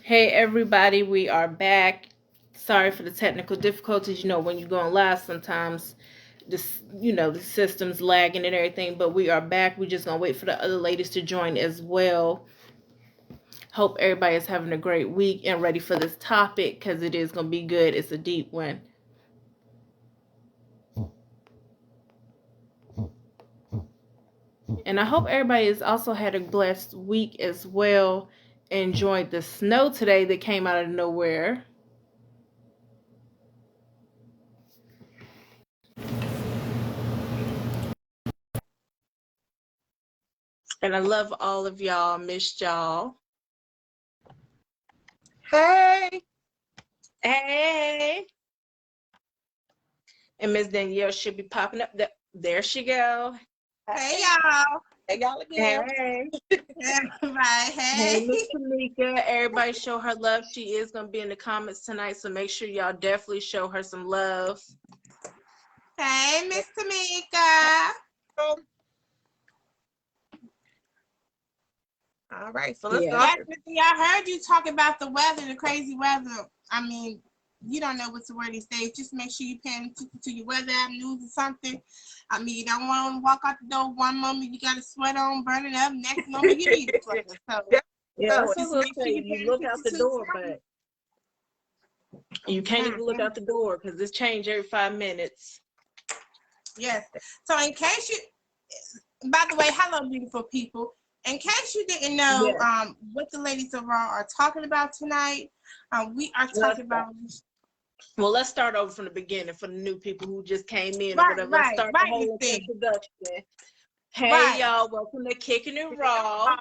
Hey everybody, we are back. Sorry for the technical difficulties. When you're going live, sometimes the system's lagging and everything. But we are back. We're just gonna wait for the other ladies to join as well. Hope everybody is having a great week and ready for this topic because it is gonna be good. It's a deep one. And I hope everybody has also had a blessed week as well. Enjoyed the snow today that came out of nowhere. And I love all of y'all. Missed y'all. Hey. Hey. And Miss Danielle should be popping up. There she go. Hey y'all. Hey y'all again. Hey. Right. Hey, Miss Tamika. Everybody show her love. She is going to be in the comments tonight, so make sure y'all definitely show her some love. Hey, Miss Tamika. All right, so let's go. I heard you talk about the weather, the crazy weather. I mean, you don't know what to wear these days. Just make sure you pay attention to your weather app news or something. I mean, you don't want to walk out the door one moment you got a sweat on, burning up. Next moment you need a sweater. So that's what I'm saying. You look out the door, but you can't even look out the door because it's changed every 5 minutes. Yes. So in case you, by the way, hello, beautiful people. In case you didn't know what the ladies of Raw are talking about tonight, we are talking about. Well, let's start over from the beginning for the new people who just came in or whatever. Let's start the whole introduction. Hey, y'all, welcome to Kicking It Raw.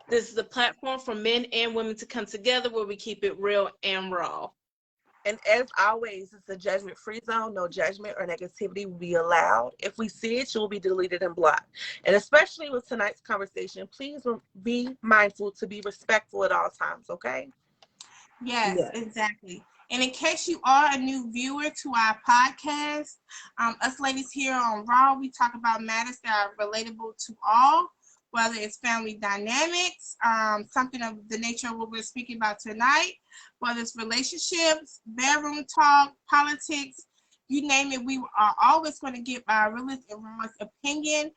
This is a platform for men and women to come together where we keep it real and raw. And as always, it's a judgment-free zone. No judgment or negativity will be allowed. If we see it, you will be deleted and blocked. And especially with tonight's conversation, please be mindful to be respectful at all times, okay? Yes, exactly. And in case you are a new viewer to our podcast, us ladies here on Raw, we talk about matters that are relatable to all, whether it's family dynamics, something of the nature of what we're speaking about tonight, whether it's relationships, bedroom talk, politics, you name it, we are always going to give our realist and rawest opinion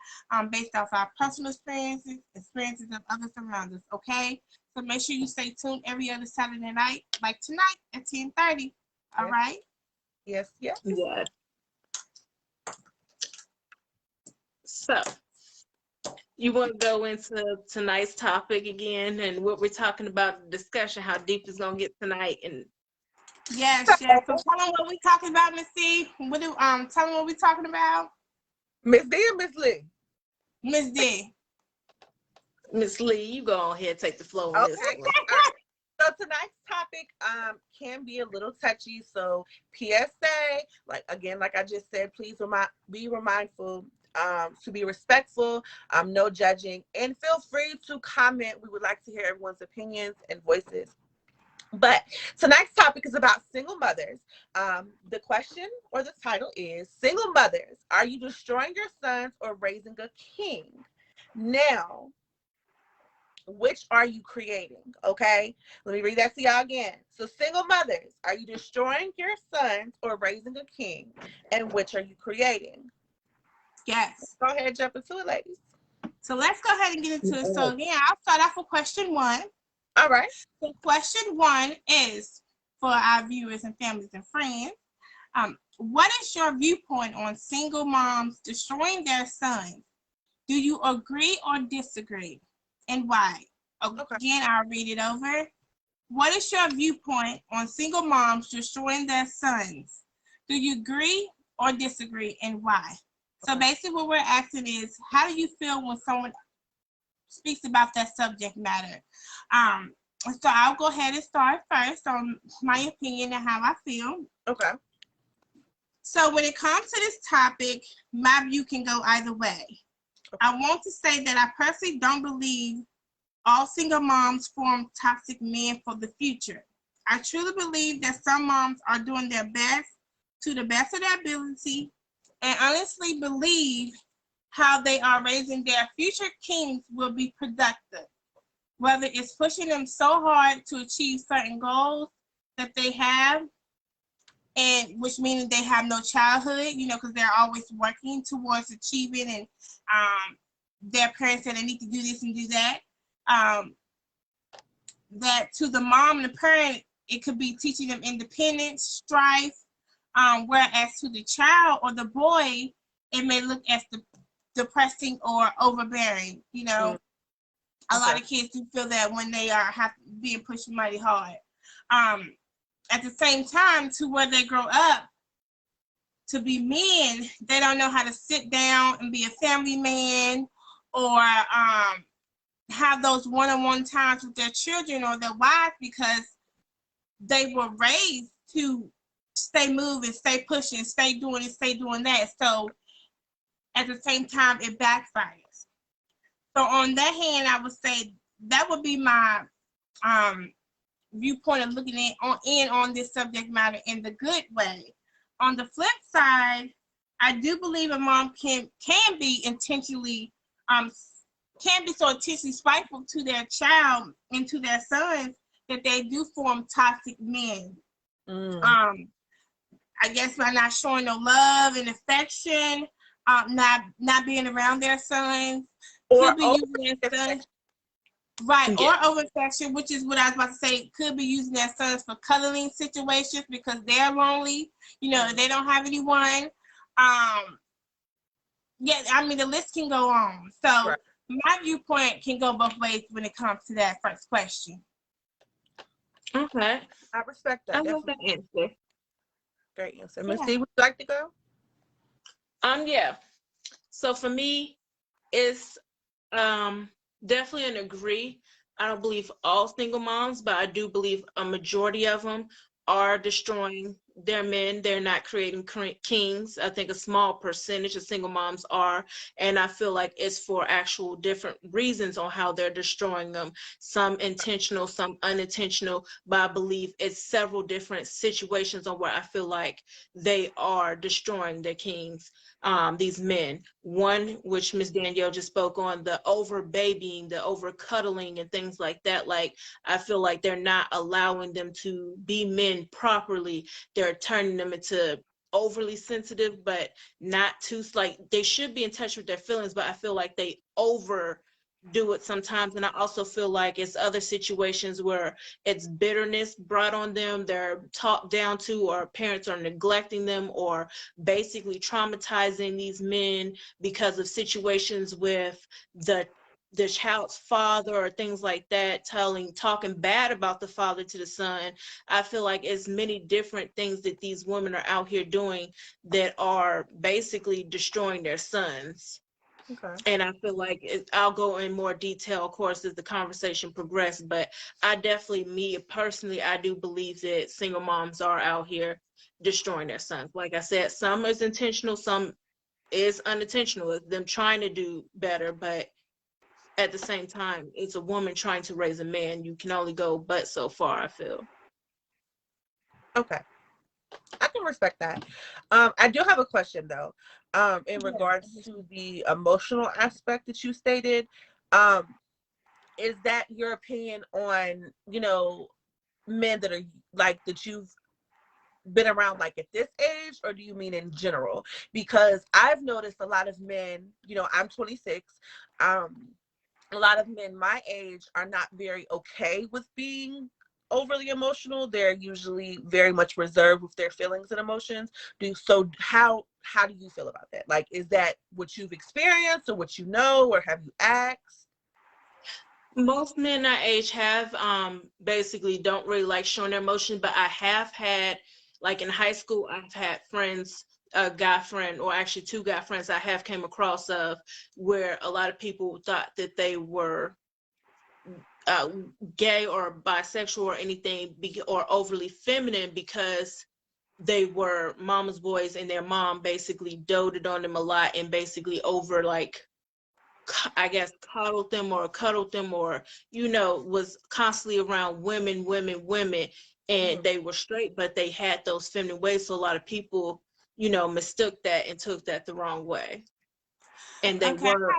based off our personal experiences of others around us, okay? So make sure you stay tuned every other Saturday night, like tonight at 10:30. All right? Yes. So, you want to go into tonight's topic again and what we're talking about, the discussion, how deep it's going to get tonight? And Yes. So tell them what we're talking about, Miss C. Tell them what we're talking about. Miss D or Miss Lee? Miss D. Miss Lee, you go ahead and take the floor on this one. So tonight's topic can be a little touchy. So PSA, like I just said, please be mindful to be respectful, no judging, and feel free to comment. We would like to hear everyone's opinions and voices. But tonight's topic is about single mothers. The question or the title is Single Mothers, are you destroying your sons or raising a king? Now, which are you creating? Okay, let me read that to y'all again. So single mothers, are you destroying your sons or raising a king? And which are you creating? Yes. Go ahead, jump into it, ladies. So let's go ahead and get into it. So yeah, I'll start off with question 1. All right. So question 1 is for our viewers and families and friends. What is your viewpoint on single moms destroying their sons? Do you agree or disagree? And why? Again, I'll read it over. What is your viewpoint on single moms destroying their sons? Do you agree or disagree, and why? So basically what we're asking is, how do you feel when someone speaks about that subject matter? So I'll go ahead and start first on my opinion and how I feel. Okay. So when it comes to this topic, my view can go either way. I want to say that I personally don't believe all single moms form toxic men for the future. I truly believe that some moms are doing their best to the best of their ability and honestly believe how they are raising their future kings will be productive. whether it's pushing them so hard to achieve certain goals that they have, and which means they have no childhood, because they're always working towards achieving, and their parents said they need to do this and do that. That to the mom and the parent, it could be teaching them independence, strife, whereas to the child or the boy, it may look as depressing or overbearing. A lot of kids do feel that when they are being pushed mighty hard. At the same time, to where they grow up to be men, they don't know how to sit down and be a family man, or have those one-on-one times with their children or their wives, because they were raised to stay moving, stay pushing, stay doing it, stay doing that. So at the same time, it backfires. So on that hand, I would say that would be my viewpoint of looking on this subject matter in the good way. On the flip side, I do believe a mom can be intentionally can be so intentionally spiteful to their child and to their sons that they do form toxic men. I guess by not showing no love and affection, not being around their sons, or could be using their sons. Right, yeah. Or over-affection, which is what I was about to say, could be using their sons for cuddling situations because they're lonely, they don't have anyone. Yeah, I mean, the list can go on. So right. My viewpoint can go both ways when it comes to that first question. Okay. I respect that. I love that answer. Great answer. Ms. C, would you like to go? Yeah. So for me, it's definitely an agree. I don't believe all single moms, but I do believe a majority of them are destroying their men. They're not creating kings. I think a small percentage of single moms are, and I feel like it's for actual different reasons on how they're destroying them. Some intentional, some unintentional, but I believe it's several different situations on where I feel like they are destroying their kings. These men. One, which Ms. Danielle just spoke on, the over babying, the over cuddling and things like that. Like, I feel like they're not allowing them to be men properly. They're turning them into overly sensitive, but not too, like, they should be in touch with their feelings, but I feel like they overdo it sometimes. And I also feel like it's other situations where it's bitterness brought on them, they're talked down to, or parents are neglecting them, or basically traumatizing these men because of situations with the child's father or things like that, talking bad about the father to the son. I feel like it's many different things that these women are out here doing that are basically destroying their sons. Okay. And I feel like I'll go in more detail, of course, as the conversation progresses, but I definitely, me personally, I do believe that single moms are out here destroying their sons. Like I said, some is intentional, some is unintentional. It's them trying to do better, but at the same time, it's a woman trying to raise a man. You can only go but so far, I feel. Okay. I can respect that. I do have a question though, in regards to the emotional aspect that you stated. Is that your opinion on, men that are like that you've been around like at this age, or do you mean in general? Because I've noticed a lot of men, I'm 26, a lot of men my age are not very okay with being overly emotional. They're usually very much reserved with their feelings and emotions. So how do you feel about that? Like, is that what you've experienced or what you know, or have you asked? Most men our age have basically don't really like showing their emotion, but I have had, like in high school, I've had friends, a guy friend, or actually two guy friends I have came across of where a lot of people thought that they were gay or bisexual or anything, or overly feminine, because they were mama's boys and their mom basically doted on them a lot and basically over, like, I guess, cuddled them or, was constantly around women, and they were straight, but they had those feminine ways. So a lot of people, mistook that and took that the wrong way. And they Okay, were,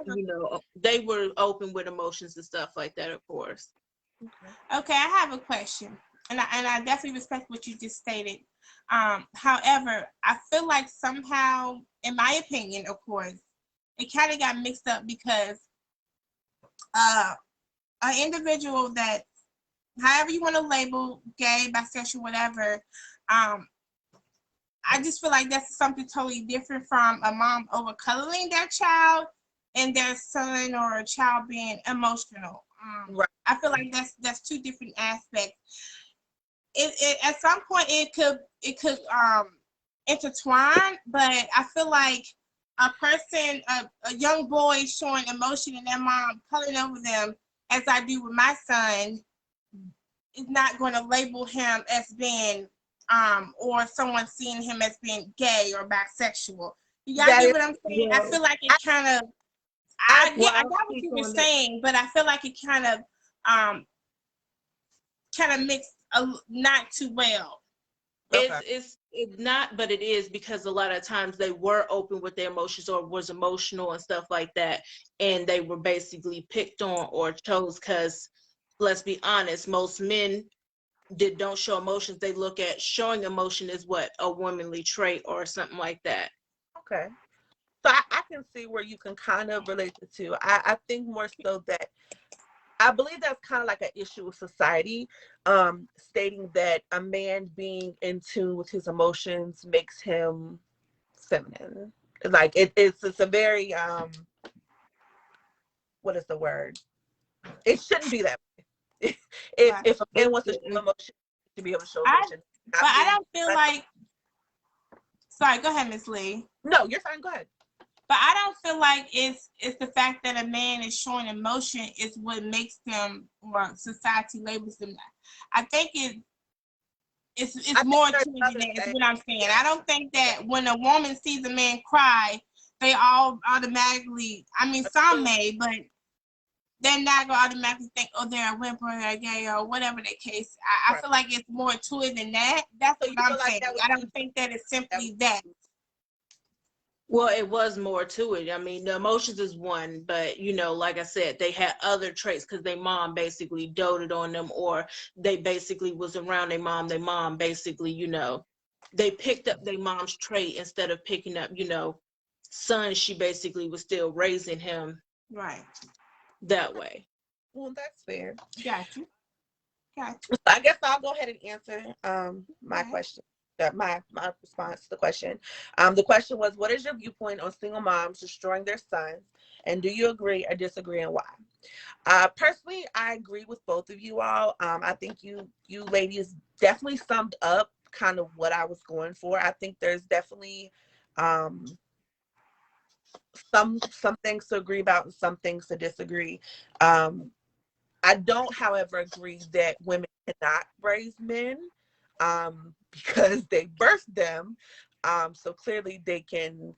they were open with emotions and stuff like that, of course. okay, I have a question, and I definitely respect what you just stated. However, I feel like somehow, in my opinion, of course, it kind of got mixed up because an individual that, however you want to label, gay, bisexual, whatever, I just feel like that's something totally different from a mom overcuddling their child and their son or a child being emotional. Right. I feel like that's two different aspects. It at some point it could intertwine, but I feel like a person, a young boy showing emotion and their mom pulling over them, as I do with my son, is not going to label him as being or someone seeing him as being gay or bisexual. You gotta get what I'm saying? I feel like it kind of, I got what you were saying, but I feel like it kind of mixed not too well. Okay. It's not, but it is, because a lot of times they were open with their emotions or was emotional and stuff like that, and they were basically picked on or chose, because let's be honest, most men that don't show emotions, they look at showing emotion as what, a womanly trait or something like that. Okay. So I can see where you can kind of relate the two. I think more so that I believe that's kind of like an issue with society, stating that a man being in tune with his emotions makes him feminine. Like it's a very what is the word? It shouldn't be that way. If a man wants to show emotion, he should be able to show emotion. But I don't feel like. Sorry, go ahead, Ms. Lee. No, you're fine. Go ahead. But I don't feel like it's the fact that a man is showing emotion is what makes them, or society labels them that. I think it's more to it than that, is what I'm saying. I don't think that when a woman sees a man cry, they all automatically, I mean, some may, but they're not going to automatically think, oh, they're a wimp or they're gay or whatever the case. I feel like it's more to it than that. That's what I'm saying. I don't think that it's simply that. Well, it was more to it. I mean, the emotions is one, but like I said, they had other traits because their mom basically doted on them, or they basically was around their mom. Their mom basically, they picked up their mom's trait instead of picking up, son. She basically was still raising him right that way. Well, that's fair. Gotcha. I guess I'll go ahead and answer my question. My response to the question. The question was, what is your viewpoint on single moms destroying their sons? And do you agree or disagree, and why? Personally, I agree with both of you all. I think you ladies definitely summed up kind of what I was going for. I think there's definitely some things to agree about and some things to disagree. I don't, however, agree that women cannot raise men because they birthed them. So clearly they can,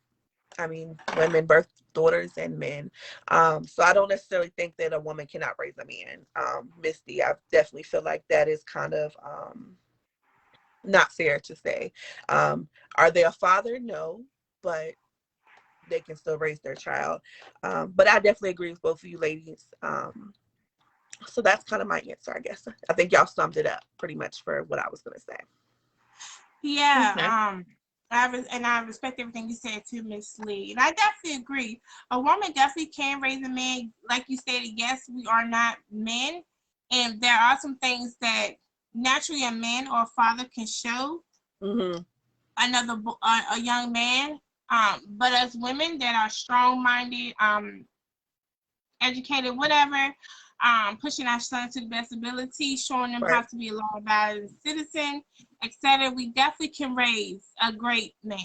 women birth daughters and men. So I don't necessarily think that a woman cannot raise a man. Misty, I definitely feel like that is kind of not fair to say. Are they a father? No, but they can still raise their child. But I definitely agree with both of you ladies. So that's kind of my answer, I guess. I think y'all summed it up pretty much for what I was going to say. Yeah. Okay. I respect everything you said too, Miss Lee. And I definitely agree. A woman definitely can raise a man. Like you stated, yes, we are not men. And there are some things that naturally a man or a father can show a young man. But as women that are strong-minded, educated, whatever, pushing our sons to the best ability, showing them how to be a law-abiding citizen, etc. We definitely can raise a great man.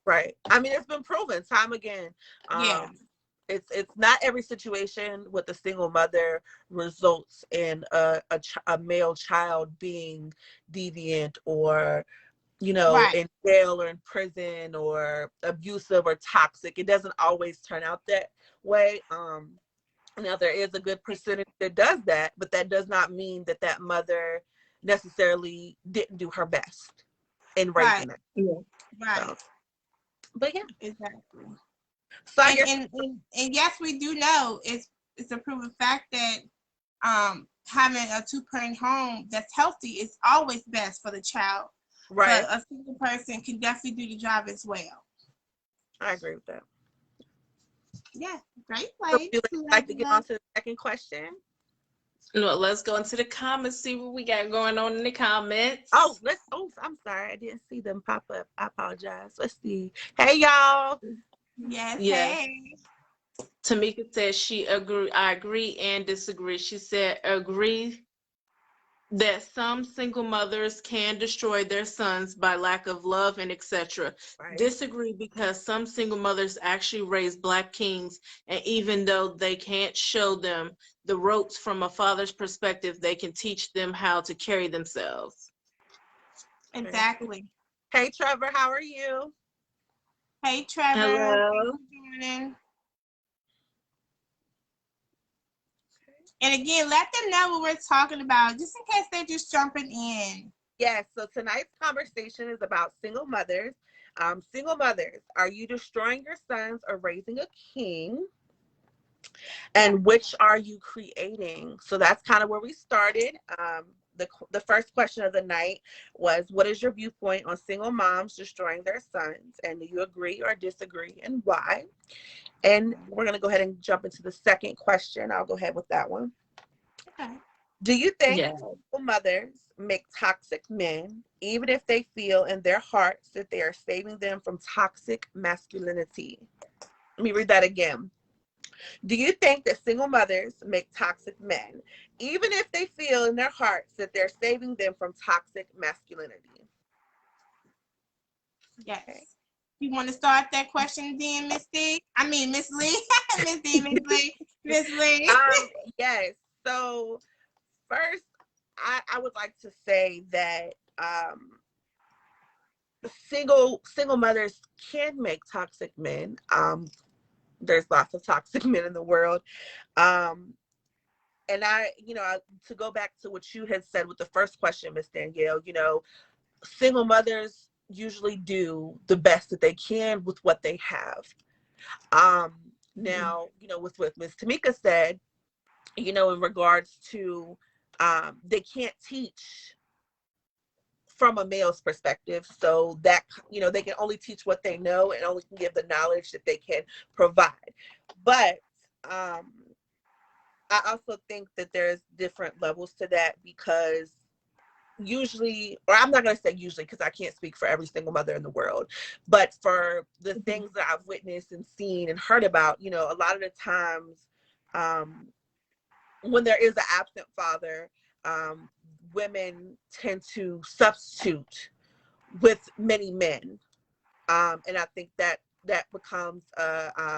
Right. I mean, it's been proven time again. It's not every situation with a single mother results in a male child being deviant or in jail or in prison or abusive or toxic. It doesn't always turn out that way. Now there is a good percentage that does that, but that does not mean that that mother necessarily didn't do her best in raising it. Right. So, but yeah, exactly. So I And, guess and yes, we do know it's a proven fact that having a two-parent home that's healthy is always best for the child. right. But a single person can definitely do the job as well. I agree with that. Yeah, great So place. would you like to get on to the second question? Well, let's go into the comments, see what we got going on in the comments. Oh, I'm sorry. I didn't see them pop up. I apologize. Let's see. Hey, y'all. Yes, Yes. hey. Tamika says I agree and disagree. She said agree that some single mothers can destroy their sons by lack of love and etc. Right. Disagree because some single mothers actually raise Black kings, and even though they can't show them the ropes from a father's perspective, they can teach them how to carry themselves. Exactly. Hey, Trevor, how are you? Hey, Trevor. Hello. Good morning. And again, let them know what we're talking about, just in case they're just jumping in. Yes, so tonight's conversation is about single mothers. Single mothers, are you destroying your sons or raising a king? And which are you creating? So that's kind of where we started. The first question of the night was, what is your viewpoint on single moms destroying their sons? And do you agree or disagree, and why? And we're going to go ahead and jump into the second question. I'll go ahead with that one. Okay. Do you think Yeah. single mothers make toxic men, even if they feel in their hearts that they are saving them from toxic masculinity? Let me read that again. Do you think that single mothers make toxic men, even if they feel in their hearts that they're saving them from toxic masculinity? Yes. You want to start that question then, Miss D? I mean, Miss Lee. Miss D, Miss Lee. Miss Lee. Yes. So first, I would like to say that single mothers can make toxic men. There's lots of toxic men in the world. And to go back to what you had said with the first question, Miss Danielle, single mothers usually do the best that they can with what they have. Now, with what Miss Tamika said, in regards to they can't teach from a male's perspective, so that they can only teach what they know and only can give the knowledge that they can provide. But I also think that there's different levels to that, because usually, or I'm not going to say usually because I can't speak for every single mother in the world, but for the things that I've witnessed and seen and heard about, a lot of the times when there is an absent father, women tend to substitute with many men. And I think that becomes a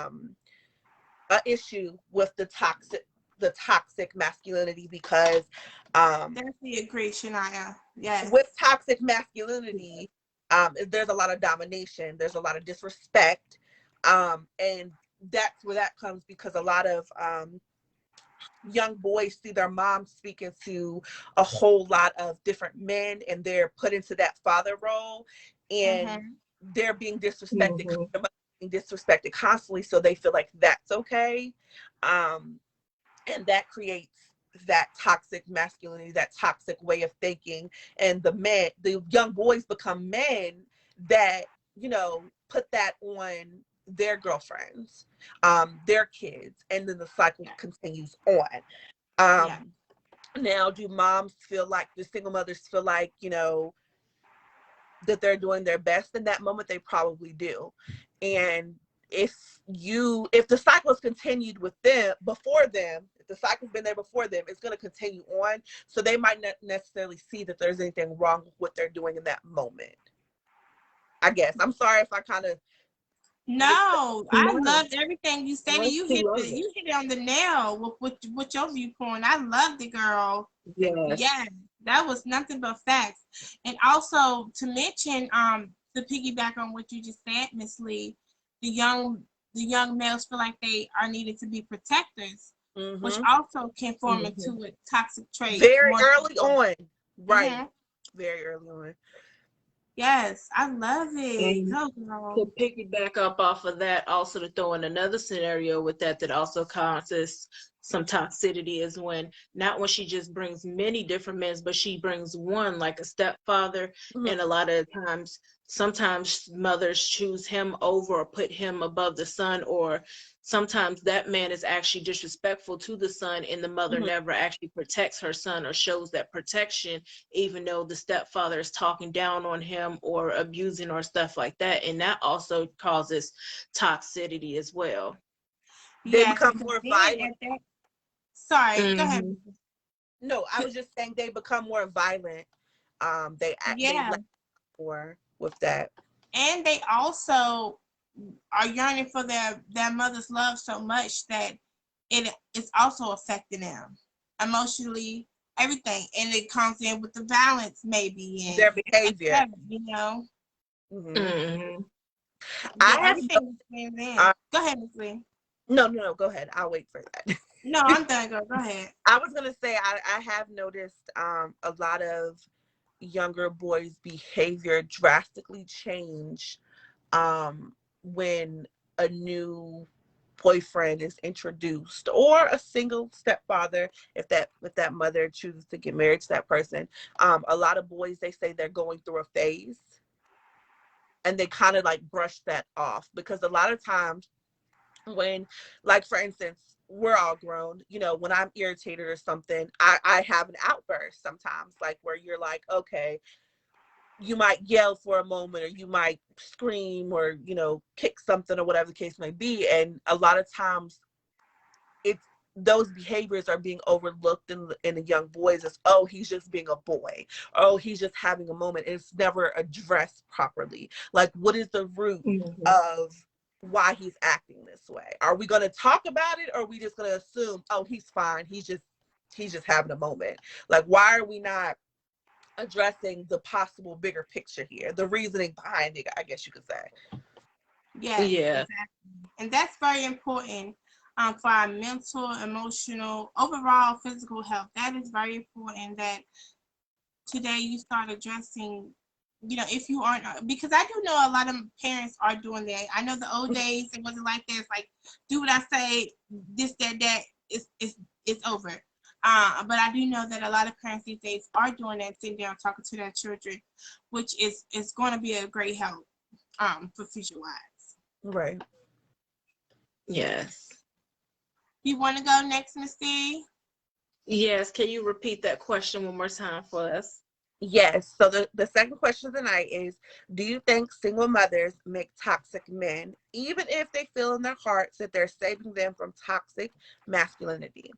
issue with the toxic masculinity, because Definitely agree, Shania. Yes. with toxic masculinity, there's a lot of domination, there's a lot of disrespect, and that's where that comes, because a lot of young boys see their moms speaking to a whole lot of different men, and they're put into that father role, and they're being disrespected. They're being disrespected constantly, so they feel like that's okay, and that creates that toxic masculinity, that toxic way of thinking, and the young boys become men that put that on their girlfriends, their kids, and then the cycle continues on. Now, do moms feel like, the single mothers feel like that they're doing their best in that moment? They probably do. And if the cycle has continued with them before them, if the cycle's been there before them, it's going to continue on. So they might not necessarily see that there's anything wrong with what they're doing in that moment. I guess. I'm sorry if I kind of. No, I loved everything you said. You hit it on the nail with your viewpoint. I loved it, girl. Yes, that was nothing but facts. And also to mention, to piggyback on what you just said, Miss Lee, the young males feel like they are needed to be protectors, which also can form into a toxic trait Very early on. Right. Very early on. Yes, I love it. And Go, girl. to piggyback up off of that, also to throw in another scenario with that also causes some toxicity is when not when she just brings many different men, but she brings one like a stepfather. Mhm. And a lot of times, sometimes mothers choose him over or put him above the son, or sometimes that man is actually disrespectful to the son, and the mother Mhm. never actually protects her son or shows that protection, even though the stepfather is talking down on him or abusing or stuff like that. And that also causes toxicity as well. They Yes, become because more then violent. at that, sorry, go ahead. Mhm. No, I was just saying they become more violent. They Yeah, lack more with that. and they also are yearning for their mother's love so much that it is also affecting them emotionally, everything, and it comes in with the violence maybe Their and behavior. you know, Hmm. Mhm. yeah, I have no. everything is in. Go ahead, Miss Lee. No. Go ahead. I'll wait for that. No, I'm done. Go ahead. I was gonna say I have noticed a lot of younger boys' behavior drastically change when a new boyfriend is introduced, or a single stepfather, if that mother chooses to get married to that person. A lot of boys, they say they're going through a phase, and they kind of like brush that off, because a lot of times when, like, for instance, we're all grown, when I'm irritated or something, I have an outburst sometimes, like, where you're like, okay, you might yell for a moment, or you might scream, or kick something, or whatever the case may be. And a lot of times it's those behaviors are being overlooked in the young boys as, oh, he's just being a boy, oh, he's just having a moment. It's never addressed properly. Like, what is the root Mhm. of why he's acting this way? Are we going to talk about it, or are we just going to assume, oh, he's fine, he's just having a moment? Like, why are we not addressing the possible bigger picture here, the reasoning behind it, I guess you could say? Yes, Yeah. exactly, and that's very important for our mental, emotional, overall physical health. That is very important that today you start addressing, if you aren't, because I do know a lot of parents are doing that. I know the old days it wasn't like this, like, do what I say, this, that, it's over. But I do know that a lot of parents these days are doing that, sitting down talking to their children, which is going to be a great help for future wives. Right. Yes. You want to go next, Miss D? Yes. Can you repeat that question one more time for us? Yes. So the second question tonight is, do you think single mothers make toxic men, even if they feel in their hearts that they're saving them from toxic masculinity?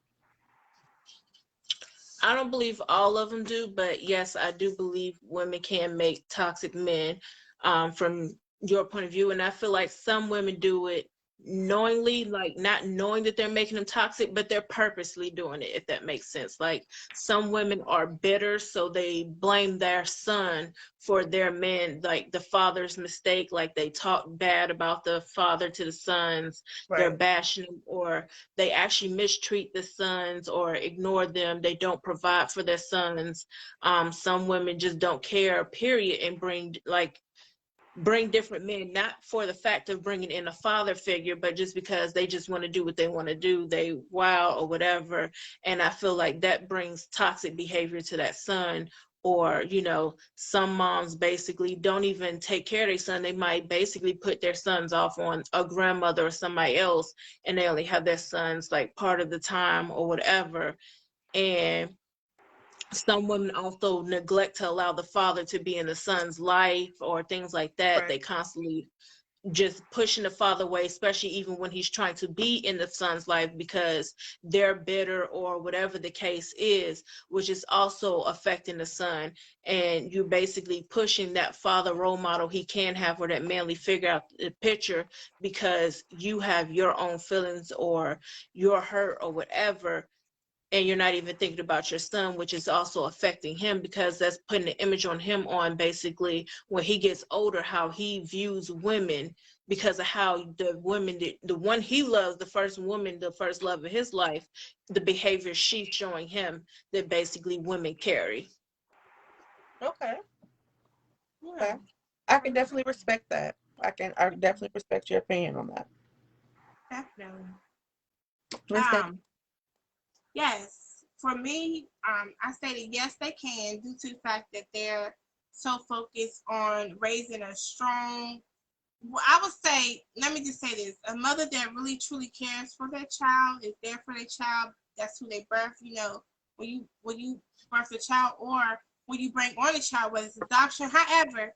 I don't believe all of them do, but yes, I do believe women can make toxic men, from your point of view. And I feel like some women do it knowingly, like not knowing that they're making them toxic, but they're purposely doing it, if that makes sense. Like, some women are bitter, so they blame their son for their man, like the father's mistake, like they talk bad about the father to the sons, they're Right. bashing them, or they actually mistreat the sons or ignore them. They don't provide for their sons. Some women just don't care, period, and bring different men, not for the fact of bringing in a father figure, but just because they just want to do what they want to do. They wow or whatever. And I feel like that brings toxic behavior to that son. Or, some moms basically don't even take care of their son. They might basically put their sons off on a grandmother or somebody else, and they only have their sons like part of the time or whatever. And some women also neglect to allow the father to be in the son's life or things like that. Right. They constantly just pushing the father away, especially even when he's trying to be in the son's life, because they're bitter or whatever the case is, which is also affecting the son. And you're basically pushing that father role model he can have, or that manly figure out the picture, because you have your own feelings or you're hurt or whatever, and you're not even thinking about your son, which is also affecting him, because that's putting an image on him on basically when he gets older, how he views women, because of how the women, the one he loves, the first woman, the first love of his life, the behavior she's showing him that basically women carry. Okay. Okay. I can definitely respect that. I definitely respect your opinion on that. Definitely. Miss Day? Yes, for me, I stated yes, they can, due to the fact that they're so focused on raising a strong. Well, I would say, let me just say this: a mother that really truly cares for their child is there for their child. That's who they birth. You know, when you birth a child, or when you bring on a child, whether it's adoption, however,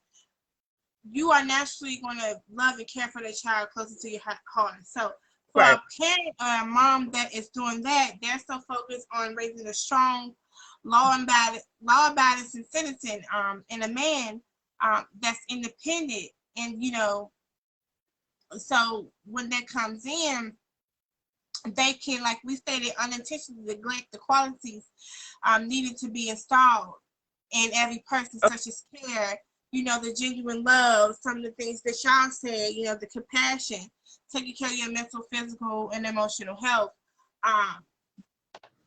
you are naturally going to love and care for the child closer to your heart. So for Right. a parent or a mom that is doing that, they're so focused on raising a strong, law-abiding citizen, and a man that's independent. And, so when that comes in, they can, like we stated, unintentionally neglect the qualities needed to be installed in every person, such as care, the genuine love, some of the things that Sean said, the compassion, taking care of your mental, physical, and emotional health,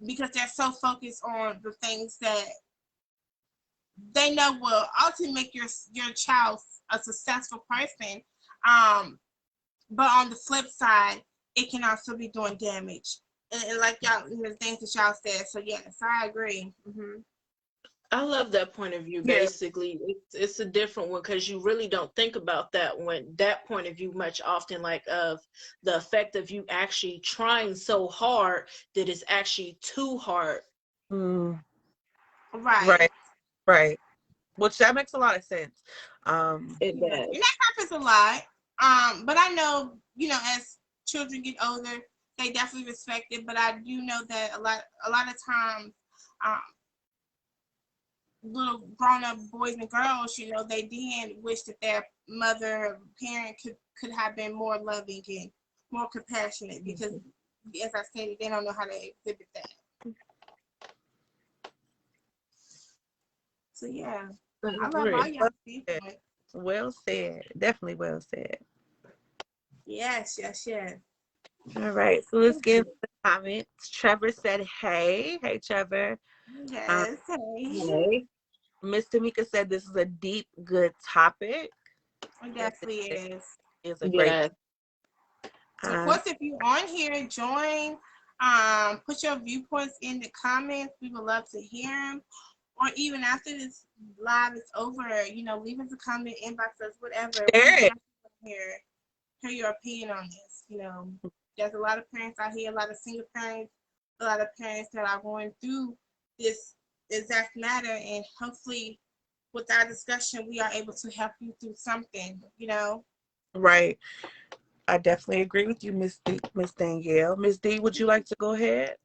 because they're so focused on the things that they know will ultimately make your child a successful person. But on the flip side, it can also be doing damage. And like y'all, the things that y'all said. So yes, I agree. Mm-hmm. I love that point of view. Yeah. Basically, it's a different one because you really don't think about that point of view much often, like of the effect of you actually trying so hard that it's actually too hard. Mm, Right. right. Which that makes a lot of sense. It Yeah. does. And that happens a lot. But I know, as children get older, they definitely respect it. But I do know that a lot of times, little grown-up boys and girls, they did wish that their mother or parent could have been more loving and more compassionate, because, as I stated, they don't know how to exhibit that. So yeah, I love all y'all viewpoints. Well said. Definitely well said. Yes. All right. So let's get into the comments. Trevor said, hey. Hey, Trevor. Yes. Hey. Okay. Miss Tamika said this is a deep, good topic. It definitely is. It's a great. Yeah. So of course, if you're on here, join. Put your viewpoints in the comments. We would love to hear them. Or even after this live is over, leave us a comment, inbox us, whatever. We Share it. hear your opinion on this. There's a lot of parents out here, a lot of single parents, a lot of parents that are going through this exact matter, and hopefully, with our discussion, we are able to help you through something. Right. I definitely agree with you, Miss Danielle. Miss D, would you like to go ahead?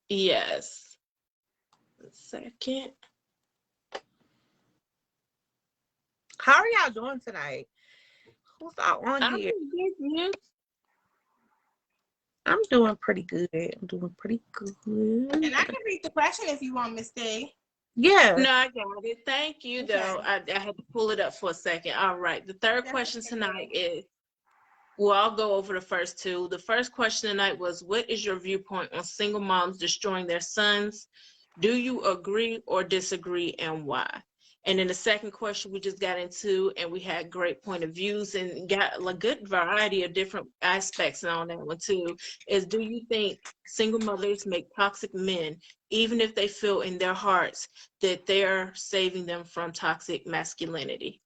Yes. A second. How are y'all doing tonight? Who's all on I'm here? good. I'm doing pretty good. And I can read the question if you want, Miss Day. Yeah. No, I got it. Thank you, Okay. though. I had to pull it up for a second. All right. The third question tonight is, well, I'll go over the first two. The first question tonight was, what is your viewpoint on single moms destroying their sons? Do you agree or disagree, and why? And then the second question we just got into, and we had great point of views and got a good variety of different aspects on that one too, is do you think single mothers make toxic men, even if they feel in their hearts that they're saving them from toxic masculinity?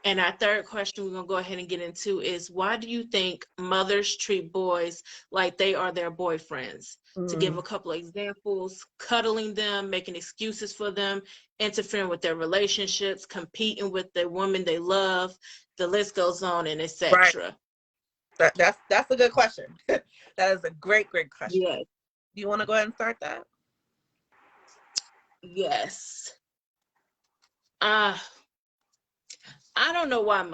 And our third question we're going to go ahead and get into is, why do you think mothers treat boys like they are their boyfriends? To give a couple of examples, cuddling them, making excuses for them, interfering with their relationships, competing with the woman they love, the list goes on, and etc. Right. That's a good question. That is a great question. Yes. Do you want to go ahead and start that? Yes. I don't know why